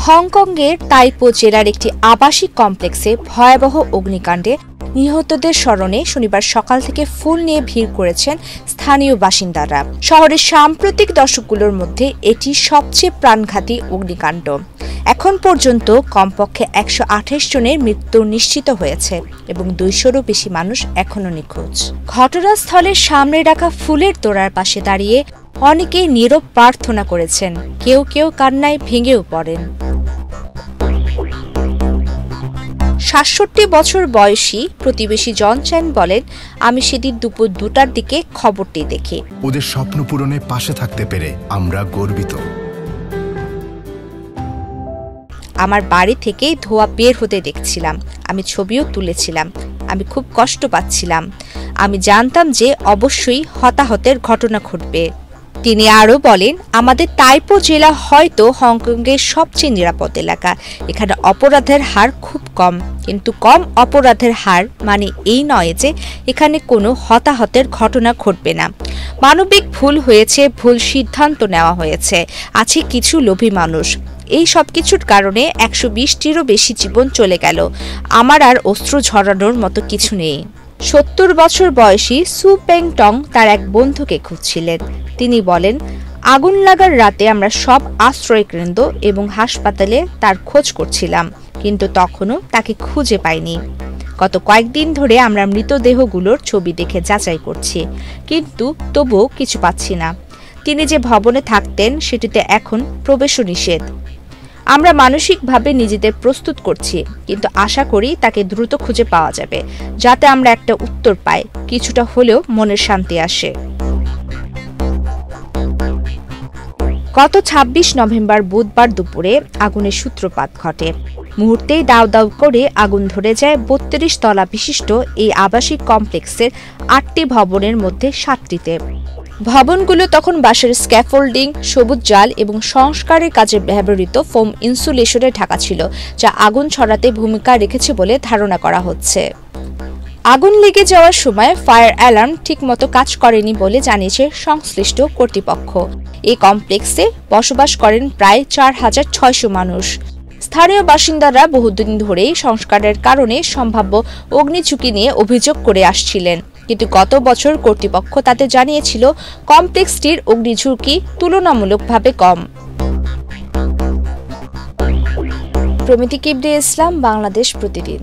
হংকংয়ের তাইপো জেলার একটি আবাসিক কমপ্লেক্সে ভয়াবহ অগ্নিকাণ্ডে নিহতদের স্মরণে শনিবার সকাল থেকে ফুল নিয়ে ভিড় করেছেন স্থানীয় বাসিন্দারা। শহরের সাম্প্রতিক দশকগুলোর মধ্যে এটি সবচেয়ে প্রাণঘাতী অগ্নিকাণ্ড। এখন পর্যন্ত কমপক্ষে 128 জনের মৃত্যু নিশ্চিত হয়েছে এবং 200-রও বেশি মানুষ এখনও নিখোঁজ। ঘটনাস্থলের সামনে রাখা ফুলের তোড়ার পাশে দাঁড়িয়ে অনেকেই নীরব প্রার্থনা করেছেন, কেউ কেউ কান্নায় ভেঙেও পড়েন। ৬৭ বছর বয়সী প্রতিবেশী জন চ্যান বলেন, আমি সেদিন দুপুর 2টার দিকে খবরটি দেখি। ওদের স্বপ্ন পূরণে পাশে থাকতে পেরে আমরা গর্বিত। আমার বাড়ি থেকে ধোঁয়া বের হতে দেখছিলাম, আমি ছবিও তুলেছিলাম। আমি খুব কষ্ট পাচ্ছিলাম। আমি জানতাম যে অবশ্যই হতাহতের ঘটনা ঘটবে। তিনি আরও বলেন, আমাদের তাইপো জেলা হয়তো হংকংয়ের সবচেয়ে নিরাপদ এলাকা। এখানে অপরাধের হার খুব কম, কিন্তু কম অপরাধের হার মানে এই নয় যে এখানে কোনো হতাহতের ঘটনা ঘটবে না। মানবিক ভুল হয়েছে, ভুল সিদ্ধান্ত নেওয়া হয়েছে, আছে কিছু লোভী মানুষ। এই সব কিছুর কারণে 120টিরও বেশি জীবন চলে গেল। আমার আর অস্ত্র ঝরানোর মতো কিছু নেই। 70 বছর বয়সী সু পেং টং তার এক বন্ধুকে খুঁজছিলেন। তিনি বলেন, আগুন লাগার রাতে আমরা সব আশ্রয়কেন্দ্র এবং হাসপাতালে তার খোঁজ করছিলাম, কিন্তু তখনও তাকে খুঁজে পাইনি। গত কয়েকদিন ধরে আমরা মৃতদেহগুলোর ছবি দেখে যাচাই করছি, কিন্তু তবুও কিছু পাচ্ছি না। তিনি যে ভবনে থাকতেন সেটিতে এখন প্রবেশও নিষেধ। আমরা মানসিকভাবে নিজেদের প্রস্তুত করছি, কিন্তু আশা করি তাকে দ্রুত খুঁজে পাওয়া যাবে, যাতে আমরা একটা উত্তর পাই, কিছুটা হলেও মনের শান্তি আসে। গত 26 নভেম্বর বুধবার দুপুরে আগুনের সূত্রপাত ঘটে। মুহূর্তেই দাউ দাউ করে আগুন ধরে যায় 32 তলা বিশিষ্ট এই আবাসিক কমপ্লেক্সের 8টি ভবনের মধ্যে 7টিতে। ভবনগুলো তখন বাঁশের স্ক্যাফোল্ডিং, সবুজ জাল এবং সংস্কারের কাজে ব্যবহৃত ফোম ইনসুলেশনে ঢাকা ছিল, যা আগুন ছড়াতে ভূমিকা রেখেছে বলে ধারণা করা হচ্ছে। আগুন লেগে যাওয়ার সময় ফায়ার অ্যালার্ম ঠিকমতো কাজ করেনি বলে জানিয়েছে সংশ্লিষ্ট কর্তৃপক্ষ। এই কমপ্লেক্সে বসবাস করেন প্রায় 4600 মানুষ। স্থানীয় বাসিন্দারা বহুদিন ধরেই সংস্কারের কারণে সম্ভাব্য অগ্নিঝুঁকি নিয়ে অভিযোগ করে আসছিলেন, কিন্তু গত বছর কর্তৃপক্ষ তাদের জানিয়েছিল কমপ্লেক্সটির অগ্নিঝুঁকি তুলনামূলকভাবে কম। প্রমিতি কিবরিয়া ইসলাম, বাংলাদেশ প্রতিদিন।